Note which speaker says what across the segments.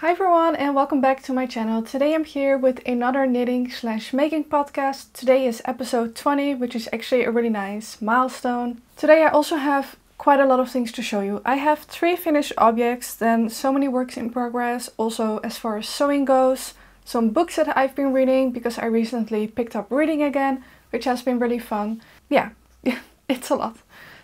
Speaker 1: Hi everyone and welcome back to my channel. Today I'm here with another knitting / making podcast. Today is episode 20, which is actually a really nice milestone. Today I also have quite a lot of things to show you. I have 3 finished objects, then so many works in progress. Also as far as sewing goes, some books that I've been reading because I recently picked up reading again, which has been really fun. Yeah, it's a lot.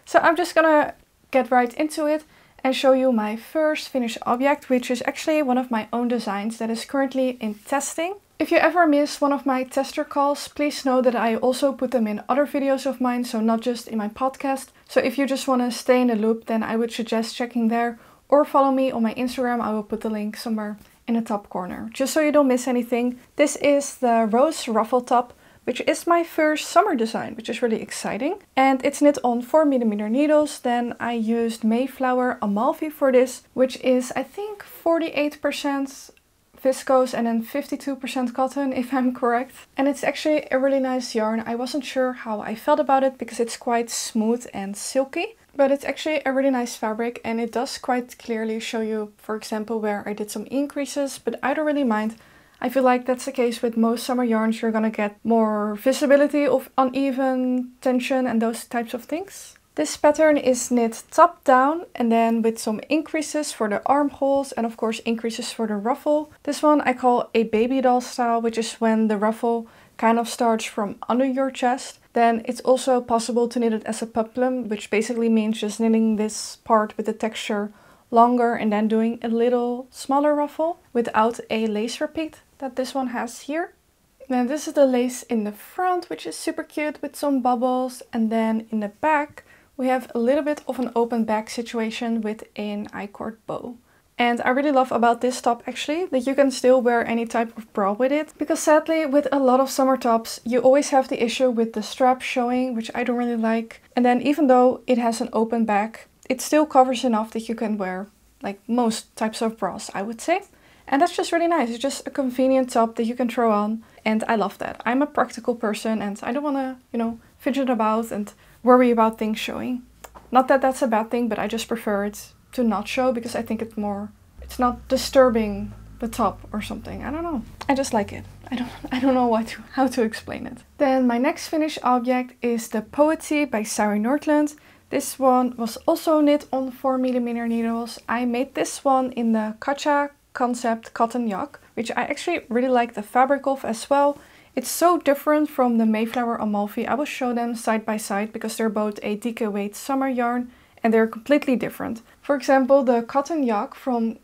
Speaker 1: So I'm just gonna get right into it and show you my first finished object, which is actually one of my own designs that is currently in testing. If you ever missed one of my tester calls, please know that I also put them in other videos of mine, so not just in my podcast. So if you just want to stay in the loop, then I would suggest checking there or follow me on my Instagram. I will put the link somewhere in the top corner, just so you don't miss anything. This is the Rose Ruffle top, which is my first summer design, which is really exciting. And it's knit on 4mm needles. Then I used Mayflower Amalfi for this, which is I think 48% viscose and then 52% cotton, if I'm correct. And it's actually a really nice yarn. I wasn't sure how I felt about it because it's quite smooth and silky. But it's actually a really nice fabric and it does quite clearly show you, for example, where I did some increases, but I don't really mind. I feel like that's the case with most summer yarns. You're gonna get more visibility of uneven tension and those types of things. This pattern is knit top down and then with some increases for the armholes and of course increases for the ruffle. This one I call a baby doll style, which is when the ruffle kind of starts from under your chest. Then it's also possible to knit it as a peplum, which basically means just knitting this part with the texture longer and then doing a little smaller ruffle without a lace repeat that this one has here. Then this is the lace in the front, which is super cute with some bubbles, and then in the back we have a little bit of an open back situation with an I-cord bow. And I really love about this top actually that you can still wear any type of bra with it, because sadly with a lot of summer tops you always have the issue with the strap showing, which I don't really like. And then even though it has an open back, it still covers enough that you can wear like most types of bras, I would say. And that's just really nice. It's just a convenient top that you can throw on. And I love that. I'm a practical person and I don't want to, fidget about and worry about things showing. Not that that's a bad thing, but I just prefer it to not show because I think it's not disturbing the top or something. I don't know. I just like it. I don't know how to explain it. Then my next finished object is the Petite by Sari N. This one was also knit on 4mm needles. I made this one in the Kacha concept cotton yak, which I actually really like the fabric of as well. It's so different from the Mayflower Amalfi. I will show them side by side because they're both a DK weight summer yarn and they're completely different. For example, the cotton yak from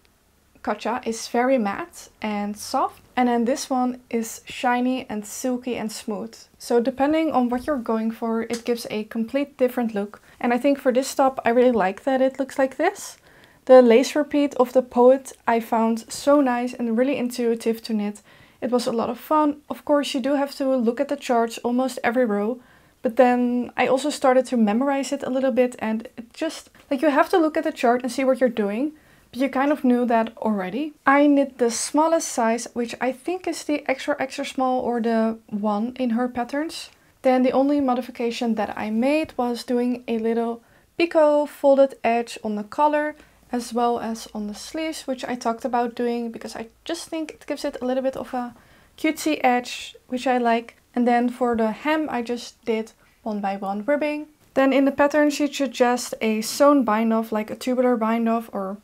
Speaker 1: Kacha is very matte and soft, and then this one is shiny and silky and smooth. So depending on what you're going for, it gives a complete different look. And I think for this top I really like that it looks like this. The lace repeat of the Poet I found so nice and really intuitive to knit. It was a lot of fun. Of course you do have to look at the charts almost every row, but then I also started to memorize it a little bit, and it just, like, you have to look at the chart and see what you're doing, but you kind of knew that already. I knit the smallest size, which I think is the extra small or the 1 in her patterns. Then the only modification that I made was doing a little picot folded edge on the collar as well as on the sleeves, which I talked about doing because I just think it gives it a little bit of a cutesy edge, which I like. And then for the hem I just did 1 by 1 ribbing. Then in the patterns you suggest a sewn bind off, like a tubular bind off or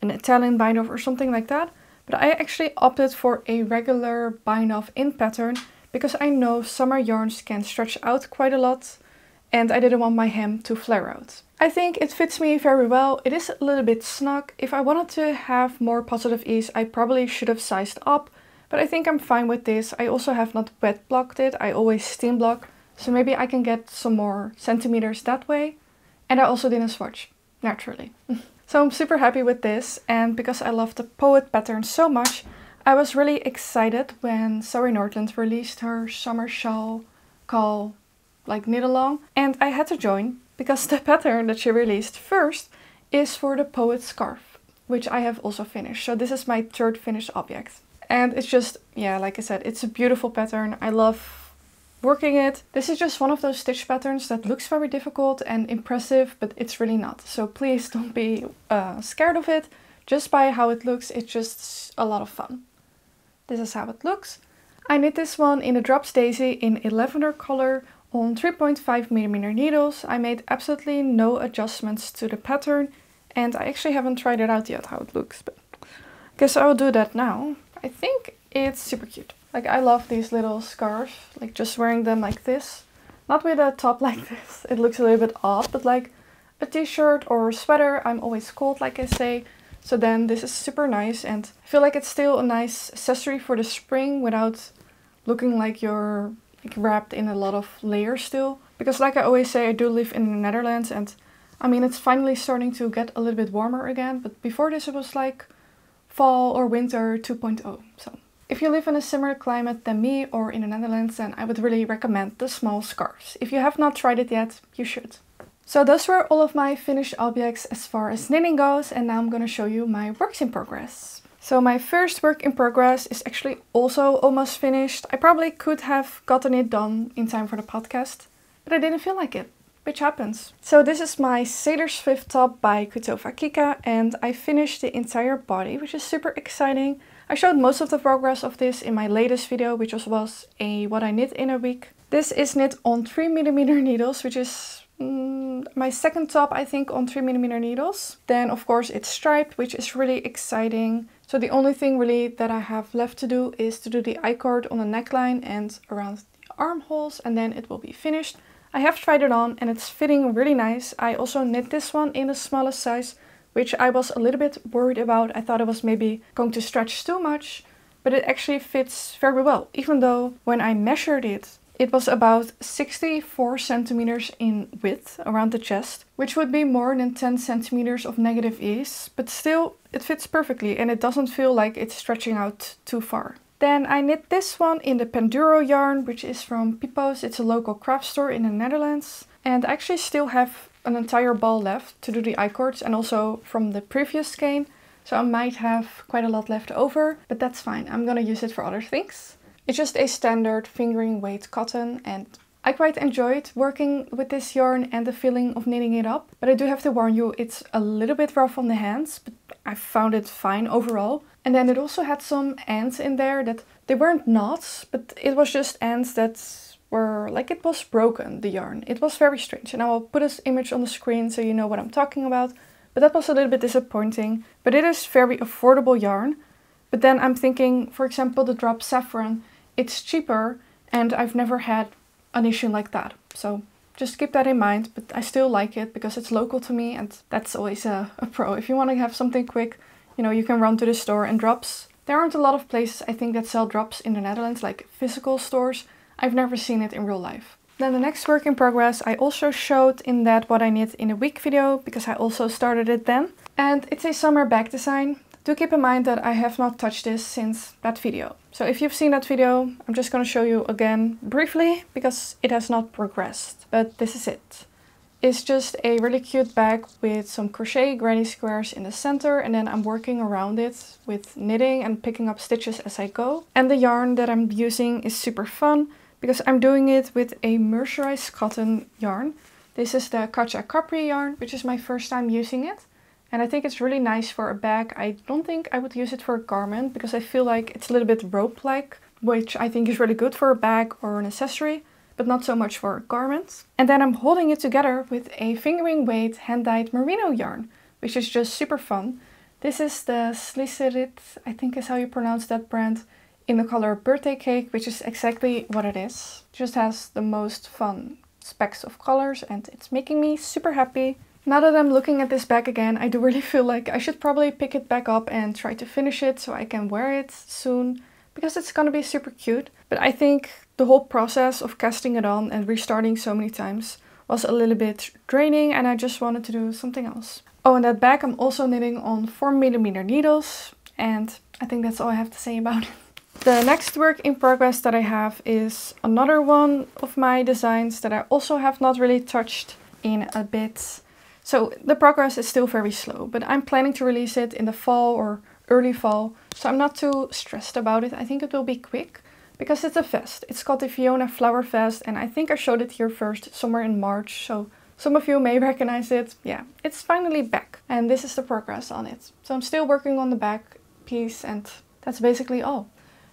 Speaker 1: an Italian bind off or something like that. But I actually opted for a regular bind off in pattern because I know summer yarns can stretch out quite a lot and I didn't want my hem to flare out. I think it fits me very well. It is a little bit snug. If I wanted to have more positive ease, I probably should have sized up, but I think I'm fine with this. I also have not wet blocked it. I always steam block, so maybe I can get some more centimeters that way. And I also didn't swatch, naturally. So I'm super happy with this, and because I love the Poet pattern so much, I was really excited when Sari N released her summer shawl called like knit along, and I had to join because the pattern that she released first is for the Poet scarf, which I have also finished. So this is my 3rd finished object. And it's just, yeah, like I said, it's a beautiful pattern. I love working it. This is just one of those stitch patterns that looks very difficult and impressive, but it's really not. So please don't be scared of it. just by how it looks, it's just a lot of fun. This is how it looks. I knit this one in a Drops Daisy in a lavender color on 3.5mm needles. I made absolutely no adjustments to the pattern, and I actually haven't tried it out yet how it looks, but I guess I will do that now. I think it's super cute. Like, I love these little scarves, like just wearing them like this. Not with a top like this, it looks a little bit odd, but like a t-shirt or a sweater, I'm always cold, like I say. So then this is super nice, and I feel like it's still a nice accessory for the spring without looking like you're like wrapped in a lot of layers still. Because like I always say, I do live in the Netherlands, and I mean, it's finally starting to get a little bit warmer again, but before this it was like fall or winter 2.0. So if you live in a similar climate than me or in the Netherlands, then I would really recommend the small scarves. If you have not tried it yet, you should. So those were all of my finished objects as far as knitting goes, and now I'm going to show you my works in progress. So my first work in progress is actually also almost finished. I probably could have gotten it done in time for the podcast, but I didn't feel like it, which happens. So this is my Sailor Swift top by Kutovakika, and I finished the entire body, which is super exciting. I showed most of the progress of this in my latest video, which was a what I knit in a week. This is knit on 3mm needles, which is my second top, I think, on 3mm needles. Then of course it's striped, which is really exciting. So the only thing really that I have left to do is to do the I-cord on the neckline and around the armholes, and then it will be finished. I have tried it on and it's fitting really nice. I also knit this one in the smallest size, which I was a little bit worried about. I thought it was maybe going to stretch too much, but it actually fits very well. Even though when I measured it, it was about 64 centimeters in width around the chest, which would be more than 10 centimeters of negative ease, but still it fits perfectly and it doesn't feel like it's stretching out too far. Then I knit this one in the Penduro yarn, which is from Pipo's. It's a local craft store in the Netherlands. And I actually still have an entire ball left to do the I-cords, and also from the previous skein. So I might have quite a lot left over, but that's fine. I'm gonna use it for other things. It's just a standard fingering weight cotton, and I quite enjoyed working with this yarn and the feeling of knitting it up. But I do have to warn you, it's a little bit rough on the hands, but I found it fine overall. And then it also had some ends in there that they weren't knots, but it was just ends that were like it was broken, the yarn. It was very strange, and I will put this image on the screen so you know what I'm talking about. But that was a little bit disappointing. But it is very affordable yarn. But then I'm thinking, for example, the drop saffron, it's cheaper and I've never had an issue like that. So just keep that in mind, but I still like it because it's local to me, and that's always a pro. If you want to have something quick, you know, you can run to the store. And drops, there aren't a lot of places I think that sell drops in the Netherlands, like physical stores. I've never seen it in real life. Then the next work in progress I also showed in that what I knit in a week video, because I also started it then. And it's a summer bag design. Do keep in mind that I have not touched this since that video. So if you've seen that video, I'm just going to show you again briefly because it has not progressed. But this is it. It's just a really cute bag with some crochet granny squares in the center, and then I'm working around it with knitting and picking up stitches as I go. And the yarn that I'm using is super fun because I'm doing it with a mercerized cotton yarn. This is the Cacia Capri yarn, which is my first time using it. And I think it's really nice for a bag. I don't think I would use it for a garment because I feel like it's a little bit rope-like, which I think is really good for a bag or an accessory, but not so much for garments. And then I'm holding it together with a fingering weight hand-dyed merino yarn, which is just super fun. This is the Slipover, I think is how you pronounce that brand, in the color Birthday Cake, which is exactly what it is. It just has the most fun specks of colors and it's making me super happy. Now that I'm looking at this bag again, I do really feel like I should probably pick it back up and try to finish it so I can wear it soon, because it's gonna be super cute. But I think the whole process of casting it on and restarting so many times was a little bit draining, and I just wanted to do something else. Oh, and that bag I'm also knitting on 4mm needles, and I think that's all I have to say about it. The next work in progress that I have is another one of my designs that I also have not really touched in a bit. So the progress is still very slow, but I'm planning to release it in the fall or early fall, so I'm not too stressed about it. I think it will be quick because it's a vest. It's called the Fiona Flower Vest, and I think I showed it here first somewhere in March, so Some of you may recognize it. Yeah, it's finally back. And this is the progress on it. So I'm still working on the back piece and that's basically all.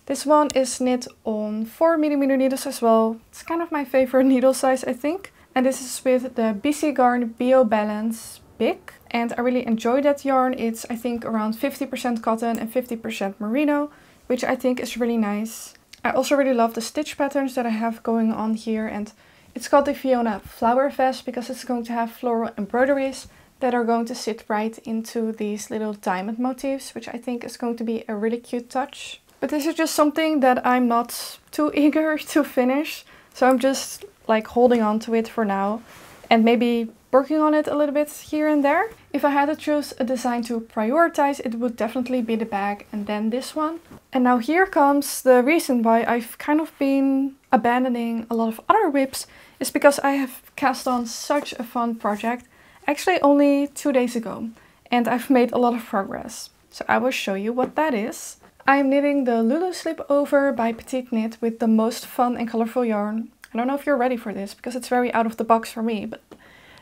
Speaker 1: This one is knit on 4mm needles as well. It's kind of my favorite needle size, I think. And this is with the BC Garn Bio Balance Big. And I really enjoy that yarn. It's, I think, around 50% cotton and 50% merino, which I think is really nice. I also really love the stitch patterns that I have going on here. And it's called the Fiona Flower Vest because it's going to have floral embroideries that are going to sit right into these little diamond motifs, which I think is going to be a really cute touch. But this is just something that I'm not too eager to finish. So I'm just like holding on to it for now and maybe working on it a little bit here and there. If I had to choose a design to prioritize, it would definitely be the bag and then this one. And now here comes the reason why I've kind of been abandoning a lot of other whips, is because I have cast on such a fun project, actually only 2 days ago, and I've made a lot of progress. So I will show you what that is. I'm knitting the Lulu Slipover by Petite knit with the most fun and colorful yarn. I don't know if you're ready for this because it's very out of the box for me, but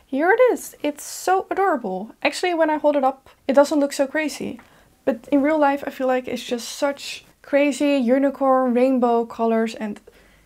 Speaker 1: here it is. It's so adorable. Actually, when I hold it up, it doesn't look so crazy. But in real life, I feel like it's just such crazy unicorn rainbow colors and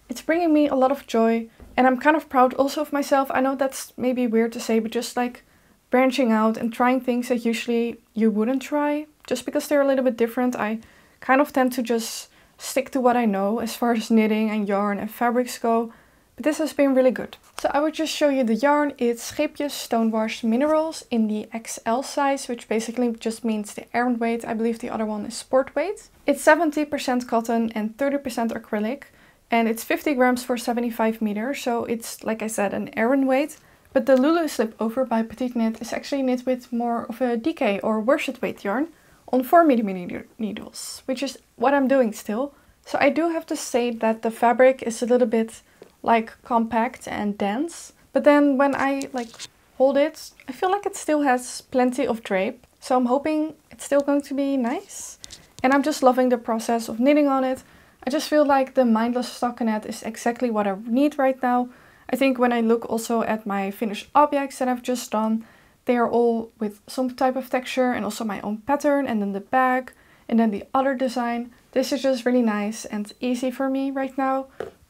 Speaker 1: it's bringing me a lot of joy. And I'm kind of proud also of myself. I know that's maybe weird to say, but just like branching out and trying things that usually you wouldn't try, just because they're a little bit different. I kind of tend to just stick to what I know as far as knitting and yarn and fabrics go. But this has been really good. So I will just show you the yarn. It's Scheepjes Stonewashed Minerals in the XL size, which basically just means the Aran weight. I believe the other one is sport weight. It's 70% cotton and 30% acrylic. And it's 50 grams for 75 meters. So it's, like I said, an Aran weight. But the Lulu Slipover by Petite knit is actually knit with more of a DK or worsted weight yarn on 4mm needles, which is what I'm doing still. So I do have to say that the fabric is a little bit like compact and dense, but then when I like hold it, I feel like it still has plenty of drape. So I'm hoping it's still going to be nice. And I'm just loving the process of knitting on it. I just feel like the mindless stockinette is exactly what I need right now. I think when I look also at my finished objects that I've just done, they are all with some type of texture and also my own pattern, and then the bag and then the other design. This is just really nice and easy for me right now.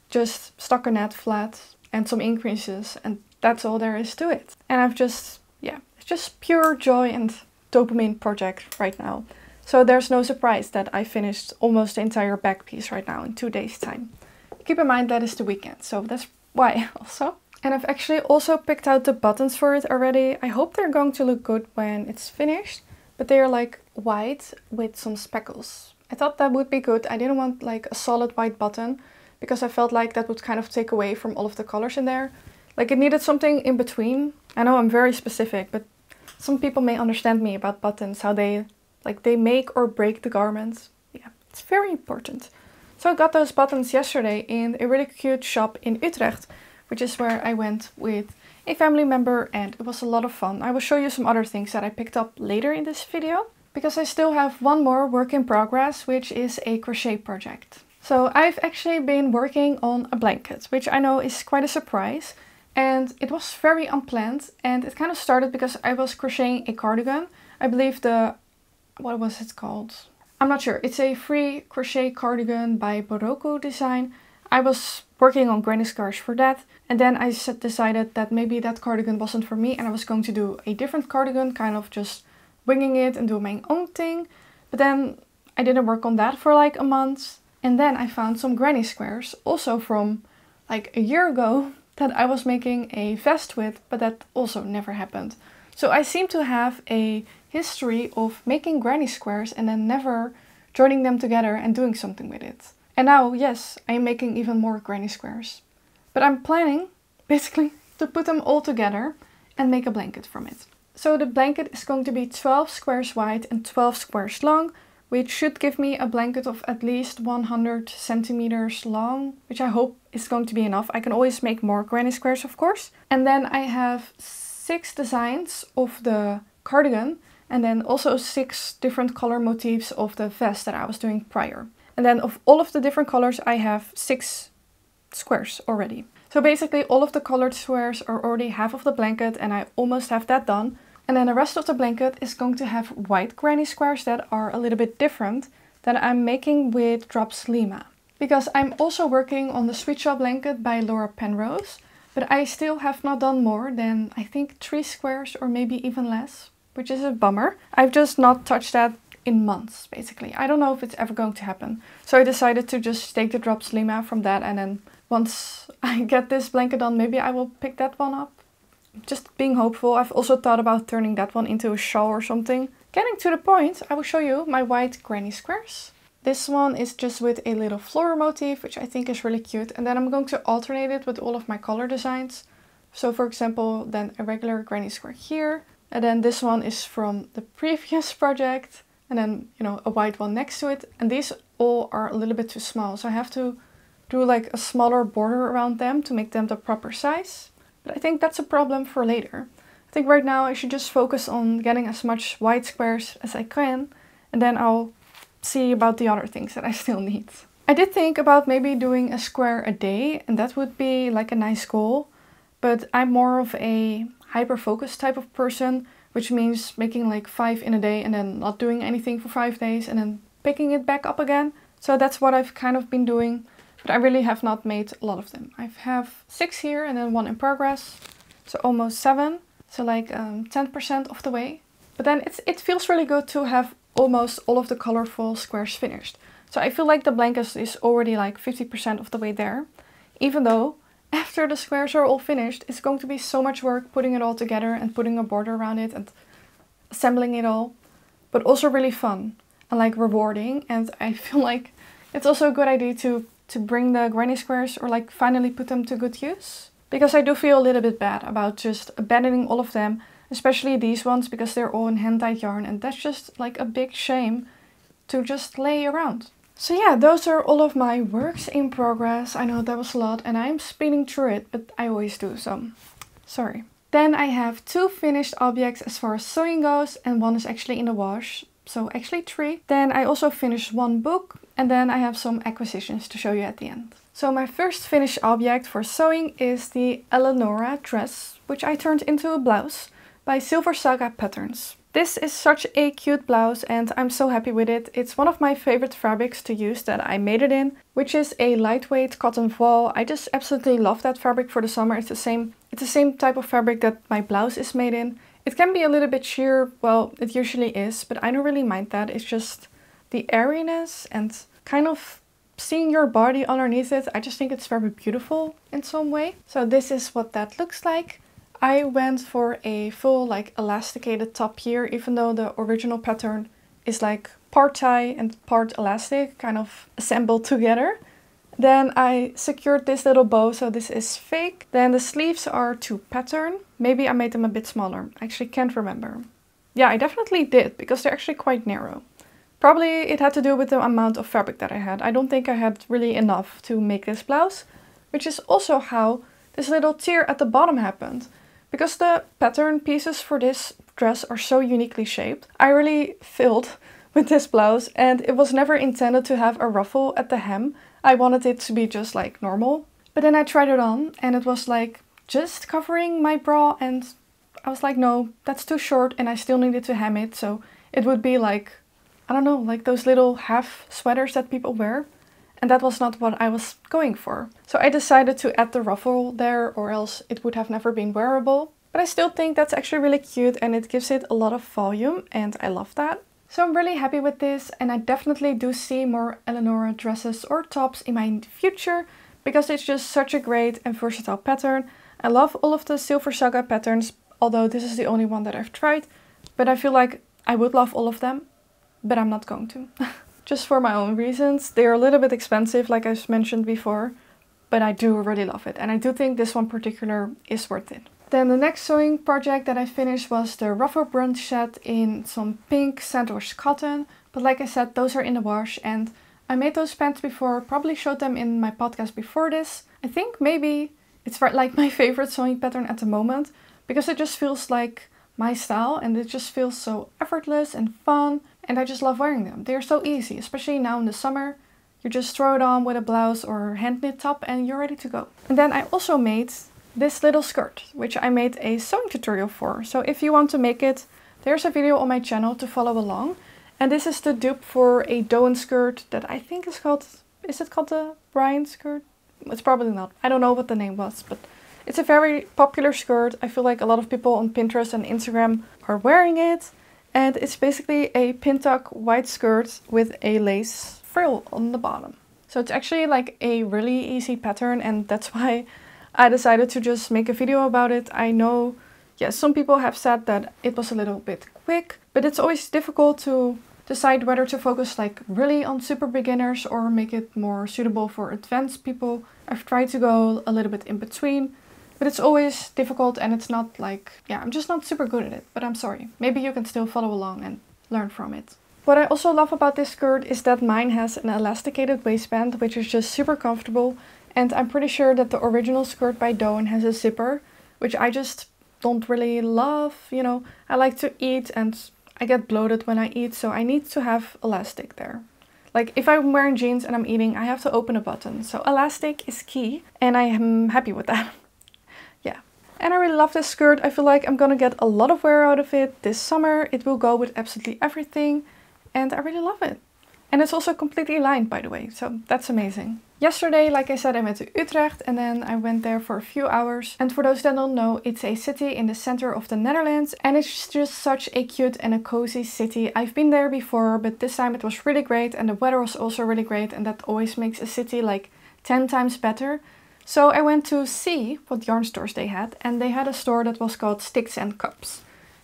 Speaker 1: Just stockinette flat and some increases and that's all there is to it. And I've just, yeah, it's just pure joy and dopamine project right now. So there's no surprise that I finished almost the entire back piece right now in 2 days time. Keep in mind that is the weekend, so that's why also. And I've actually also picked out the buttons for it already. I hope they're going to look good when it's finished, but they are like white with some speckles. I thought that would be good. I didn't want like a solid white button, because I felt like that would kind of take away from all of the colors in there. Like it needed something in between. I know I'm very specific, but some people may understand me about buttons, how they make or break the garment. Yeah, it's very important. So I got those buttons yesterday in a really cute shop in Utrecht, which is where I went with a family member and it was a lot of fun. I will show you some other things that I picked up later in this video, because I still have one more work in progress, which is a crochet project. So I've actually been working on a blanket, which I know is quite a surprise. And it was very unplanned. And it kind of started because I was crocheting a cardigan. I believe what was it called? I'm not sure. It's a free crochet cardigan by Boroko Design. I was working on granny squares for that. And then I decided that maybe that cardigan wasn't for me. And I was going to do a different cardigan, kind of just winging it and doing my own thing. But then I didn't work on that for like a month. And then I found some granny squares, also from like a year ago, that I was making a vest with, but that also never happened. So I seem to have a history of making granny squares and then never joining them together and doing something with it. And now, yes, I am making even more granny squares. But I'm planning, basically, to put them all together and make a blanket from it. So the blanket is going to be 12 squares wide and 12 squares long, which should give me a blanket of at least 100 centimeters long, which I hope is going to be enough. I can always make more granny squares, of course. And then I have 6 designs of the cardigan and then also 6 different color motifs of the vest that I was doing prior. And then of all of the different colors, I have 6 squares already. So basically all of the colored squares are already half of the blanket and I almost have that done. And then the rest of the blanket is going to have white granny squares that are a little bit different that I'm making with drops Lima. Because I'm also working on the Sweet Shell blanket by Laura Penrose, but I still have not done more than I think 3 squares or maybe even less, which is a bummer. I've just not touched that in months basically. I don't know if it's ever going to happen. So I decided to just take the drops Lima from that, and then once I get this blanket on, maybe I will pick that one up. Just being hopeful. I've also thought about turning that one into a shawl or something. Getting to the point, I will show you my white granny squares. This one is just with a little floral motif, which I think is really cute. And then I'm going to alternate it with all of my color designs. So for example, then a regular granny square here. And then this one is from the previous project. And then, you know, a white one next to it. And these all are a little bit too small. So I have to do like a smaller border around them to make them the proper size. But I think that's a problem for later. I think right now I should just focus on getting as much white squares as I can. And then I'll see about the other things that I still need. I did think about maybe doing a square a day. And that would be like a nice goal. But I'm more of a hyper-focused type of person. Which means making like 5 in a day and then not doing anything for 5 days. And then picking it back up again. So that's what I've kind of been doing. But I really have not made a lot of them. I have 6 here and then 1 in progress. So almost 7. So like 10% of the way. But then it feels really good to have almost all of the colorful squares finished. So I feel like the blanket is already like 50% of the way there. Even though after the squares are all finished, it's going to be so much work putting it all together and putting a border around it and assembling it all. But also really fun and like rewarding. And I feel like it's also a good idea to bring the granny squares or like finally put them to good use. Because I do feel a little bit bad about just abandoning all of them, especially these ones because they're all in hand-dyed yarn, and that's just like a big shame to just lay around. So yeah, those are all of my works in progress. I know that was a lot and I'm speeding through it, but I always do, so sorry. Then I have 2 finished objects as far as sewing goes, and 1 is actually in the wash. So actually 3. Then I also finished 1 book. And then I have some acquisitions to show you at the end. So my first finished object for sewing is the Eleonora dress, which I turned into a blouse by Silver Saga Patterns. This is such a cute blouse and I'm so happy with it. It's one of my favorite fabrics to use that I made it in, which is a lightweight cotton voile. I just absolutely love that fabric for the summer. It's the same type of fabric that my blouse is made in. It can be a little bit sheer, well, it usually is, but I don't really mind that. It's just the airiness and kind of seeing your body underneath it. I just think it's very beautiful in some way. So this is what that looks like. I went for a full like elasticated top here, even though the original pattern is like part tie and part elastic, kind of assembled together. Then I secured this little bow, so this is fake. Then the sleeves are to pattern. Maybe I made them a bit smaller. I actually can't remember. Yeah, I definitely did, because they're actually quite narrow. Probably it had to do with the amount of fabric that I had. I don't think I had really enough to make this blouse, which is also how this little tear at the bottom happened. Because the pattern pieces for this dress are so uniquely shaped, I really failed with this blouse, and it was never intended to have a ruffle at the hem. I wanted it to be just like normal. But then I tried it on and it was like just covering my bra, and I was like, no, that's too short and I still needed to hem it. So it would be like, I don't know, like those little half sweaters that people wear. And that was not what I was going for. So I decided to add the ruffle there, or else it would have never been wearable. But I still think that's actually really cute and it gives it a lot of volume and I love that. So I'm really happy with this, and I definitely do see more Eleonora dresses or tops in my future because it's just such a great and versatile pattern. I love all of the Silver Saga patterns, although this is the only one that I've tried. But I feel like I would love all of them, but I'm not going to. Just for my own reasons. They're a little bit expensive, like I've mentioned before, but I do really love it. And I do think this one particular is worth it. Then the next sewing project that I finished was the Ruffle Brunch set in some pink sandwich cotton. But like I said, those are in the wash, and I made those pants before, probably showed them in my podcast before this. I think maybe it's like my favorite sewing pattern at the moment, because it just feels like my style and it just feels so effortless and fun, and I just love wearing them. They're so easy, especially now in the summer. You just throw it on with a blouse or hand knit top and you're ready to go. And then I also made this little skirt, which I made a sewing tutorial for. So if you want to make it, there's a video on my channel to follow along. And this is the dupe for a Doen skirt that I think is it called the Brian skirt? It's probably not. I don't know what the name was, but it's a very popular skirt. I feel like a lot of people on Pinterest and Instagram are wearing it. And it's basically a pin tuck white skirt with a lace frill on the bottom. So it's actually like a really easy pattern, and that's why I decided to just make a video about it. I know, yes, some people have said that it was a little bit quick, but it's always difficult to decide whether to focus like really on super beginners or make it more suitable for advanced people. I've tried to go a little bit in between, but it's always difficult, and it's not like, yeah, I'm just not super good at it, but I'm sorry. Maybe you can still follow along and learn from it. What I also love about this skirt is that mine has an elasticated waistband, which is just super comfortable. And I'm pretty sure that the original skirt by Doen has a zipper, which I just don't really love. You know, I like to eat and I get bloated when I eat, so I need to have elastic there. Like if I'm wearing jeans and I'm eating, I have to open a button. So elastic is key, and I am happy with that. Yeah. And I really love this skirt. I feel like I'm gonna get a lot of wear out of it this summer. It will go with absolutely everything. And I really love it. And it's also completely lined, by the way, so that's amazing. Yesterday, like I said, I went to Utrecht and then I went there for a few hours. And for those that don't know, it's a city in the center of the Netherlands. And it's just such a cute and a cozy city. I've been there before, but this time it was really great. And the weather was also really great. And that always makes a city like 10 times better. So I went to see what yarn stores they had. And they had a store that was called Sticks and Cups.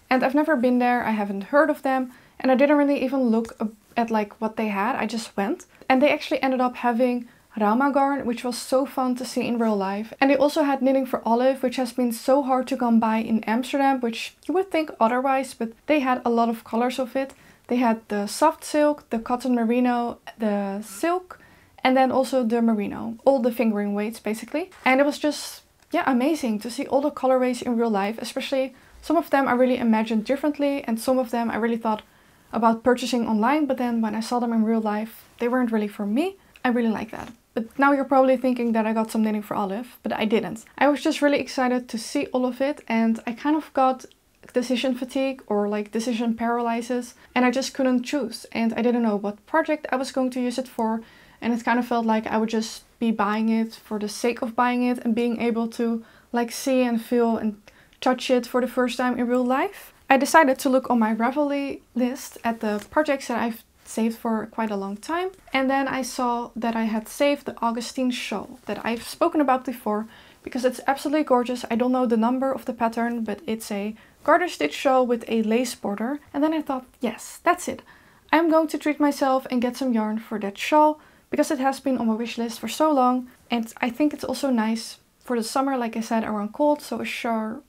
Speaker 1: And I've never been there, I haven't heard of them. And I didn't really even look at like what they had, I just went. And they actually ended up having Rauma garn, which was so fun to see in real life. And they also had knitting for olive, which has been so hard to come by in Amsterdam, which you would think otherwise, but they had a lot of colors of it. They had the soft silk, the cotton merino, the silk, and then also the merino. All the fingering weights basically. And it was just, yeah, amazing to see all the colorways in real life, especially some of them I really imagined differently, and some of them I really thought about purchasing online, but then when I saw them in real life, they weren't really for me. I really like that. But now you're probably thinking that I got some knitting for olive, but I didn't. I was just really excited to see all of it, and I kind of got decision fatigue or like decision paralysis, and I just couldn't choose. And I didn't know what project I was going to use it for, and it kind of felt like I would just be buying it for the sake of buying it and being able to like see and feel and touch it for the first time in real life. I decided to look on my Ravelry list at the projects that I've saved for quite a long time. And then I saw that I had saved the Augustins shawl that I've spoken about before because it's absolutely gorgeous. I don't know the number of the pattern, but it's a garter stitch shawl with a lace border. And then I thought, yes, that's it. I'm going to treat myself and get some yarn for that shawl because it has been on my wish list for so long. And I think it's also nice for the summer, like I said, around cold. So a shawl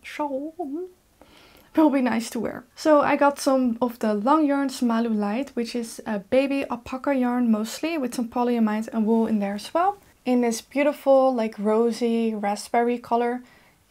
Speaker 1: will be nice to wear. So I got some of the long yarns Malu Light, which is a baby alpaca yarn mostly, with some polyamide and wool in there as well, in this beautiful like rosy raspberry color,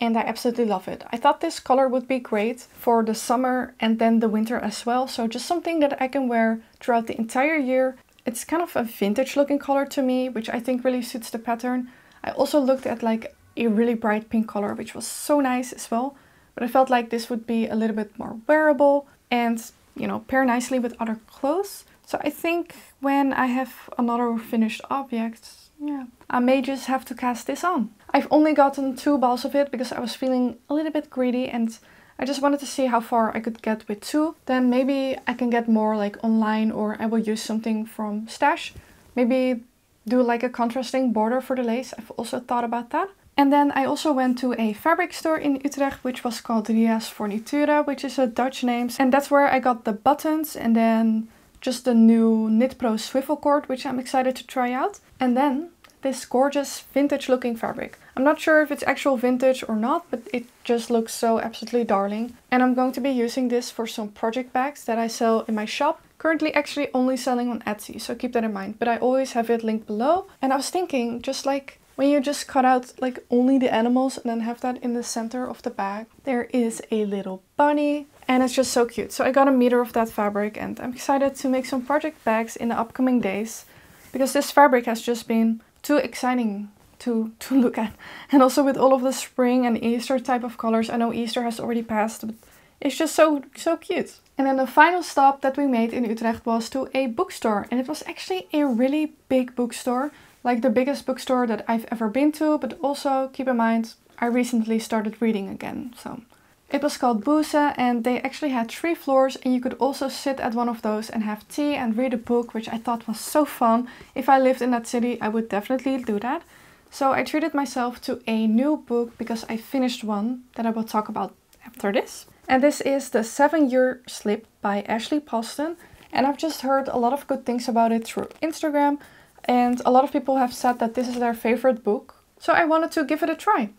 Speaker 1: and I absolutely love it. I thought this color would be great for the summer and then the winter as well, so just something that I can wear throughout the entire year. It's kind of a vintage looking color to me, which I think really suits the pattern. I also looked at like a really bright pink color, which was so nice as well. But I felt like this would be a little bit more wearable and, you know, pair nicely with other clothes. So I think when I have another finished object, yeah, I may just have to cast this on. I've only gotten 2 balls of it because I was feeling a little bit greedy and I just wanted to see how far I could get with 2. Then maybe I can get more like online, or I will use something from Stash. Maybe do like a contrasting border for the lace. I've also thought about that. And then I also went to a fabric store in Utrecht, which was called Ria's Fornitura, which is a Dutch name. And that's where I got the buttons and then just the new Knit Pro swivel cord, which I'm excited to try out. And then this gorgeous vintage looking fabric. I'm not sure if it's actual vintage or not, but it just looks so absolutely darling. And I'm going to be using this for some project bags that I sell in my shop. Currently actually only selling on Etsy, so keep that in mind. But I always have it linked below. And I was thinking, just like when you just cut out like only the animals and then have that in the center of the bag, there is a little bunny and it's just so cute. So I got a meter of that fabric and I'm excited to make some project bags in the upcoming days. because this fabric has just been too exciting to look at. And also with all of the spring and Easter type of colors. I know Easter has already passed, but it's just so cute. And then the final stop that we made in Utrecht was to a bookstore. And it was actually a really big bookstore. Like the biggest bookstore that I've ever been to. But also keep in mind, I recently started reading again. So it was called Booze, and they actually had 3 floors. And you could also sit at one of those and have tea and read a book, which I thought was so fun. If I lived in that city, I would definitely do that. So I treated myself to a new book because I finished one that I will talk about after this. And this is The 7-Year Slip by Ashley Poston. And I've just heard a lot of good things about it through Instagram. And a lot of people have said that this is their favorite book. So I wanted to give it a try.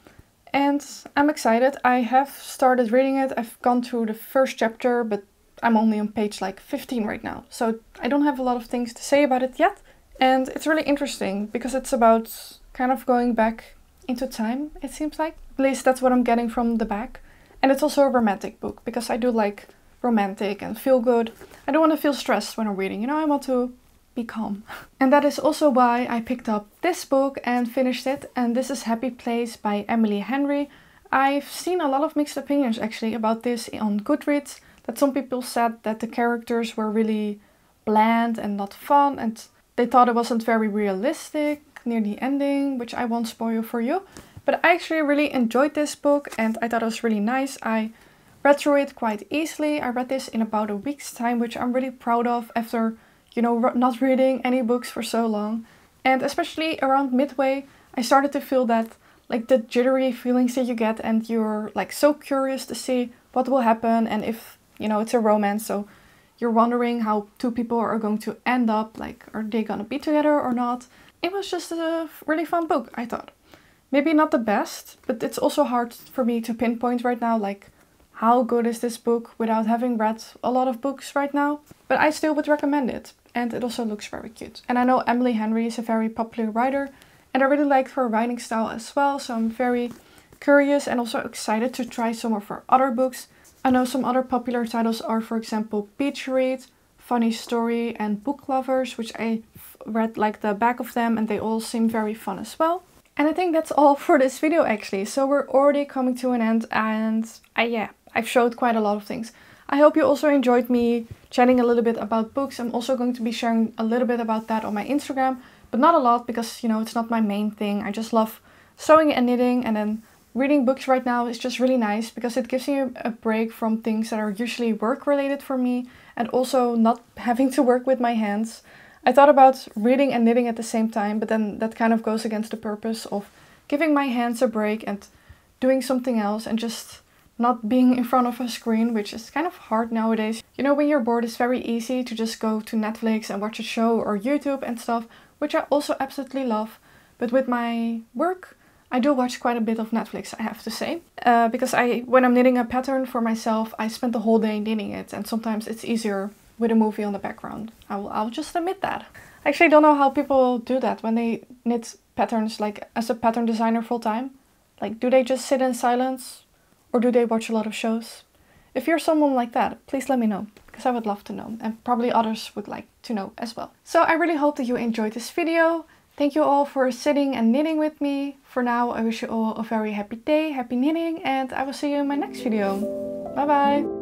Speaker 1: And I'm excited. I have started reading it. I've gone through the first chapter, but I'm only on page like 15 right now. So I don't have a lot of things to say about it yet. And it's really interesting because it's about kind of going back into time, it seems like. At least that's what I'm getting from the back. And it's also a romantic book because I do like romantic and feel good. I don't want to feel stressed when I'm reading, you know, I want to be calm. And that is also why I picked up this book and finished it. And this is Happy Place by Emily Henry. I've seen a lot of mixed opinions actually about this on Goodreads. That some people said that the characters were really bland and not fun. And they thought it wasn't very realistic near the ending, which I won't spoil for you. But I actually really enjoyed this book and I thought it was really nice. I read through it quite easily. I read this in about a week's time, which I'm really proud of after, you know, not reading any books for so long. And especially around midway, I started to feel that, like the jittery feelings that you get and you're like so curious to see what will happen and if, you know, it's a romance. So you're wondering how 2 people are going to end up, like are they gonna be together or not? It was just a really fun book, I thought. Maybe not the best, but it's also hard for me to pinpoint right now, like how good is this book without having read a lot of books right now. But I still would recommend it. And it also looks very cute. And I know Emily Henry is a very popular writer. And I really liked her writing style as well. So I'm very curious and also excited to try some of her other books. I know some other popular titles are, for example, Beach Read, Funny Story and Book Lovers, which I read like the back of them and they all seem very fun as well. And I think that's all for this video actually. So we're already coming to an end and I've showed quite a lot of things. I hope you also enjoyed me chatting a little bit about books. I'm also going to be sharing a little bit about that on my Instagram, but not a lot because, you know, it's not my main thing. I just love sewing and knitting, and then reading books right now is just really nice because it gives me a break from things that are usually work related for me and also not having to work with my hands. I thought about reading and knitting at the same time, but then that kind of goes against the purpose of giving my hands a break and doing something else and just not being in front of a screen, which is kind of hard nowadays. You know, when you're bored, it's very easy to just go to Netflix and watch a show or YouTube and stuff, which I also absolutely love. But with my work, I do watch quite a bit of Netflix, I have to say. Because when I'm knitting a pattern for myself, I spend the whole day knitting it. And sometimes it's easier with a movie on the background. I'll just admit that. I actually don't know how people do that when they knit patterns, like as a pattern designer full time. Like, do they just sit in silence? Or do they watch a lot of shows? If you're someone like that, please let me know, because I would love to know, and probably others would like to know as well. So I really hope that you enjoyed this video. Thank you all for sitting and knitting with me. For now, I wish you all a very happy day, happy knitting, and I will see you in my next video. Bye bye!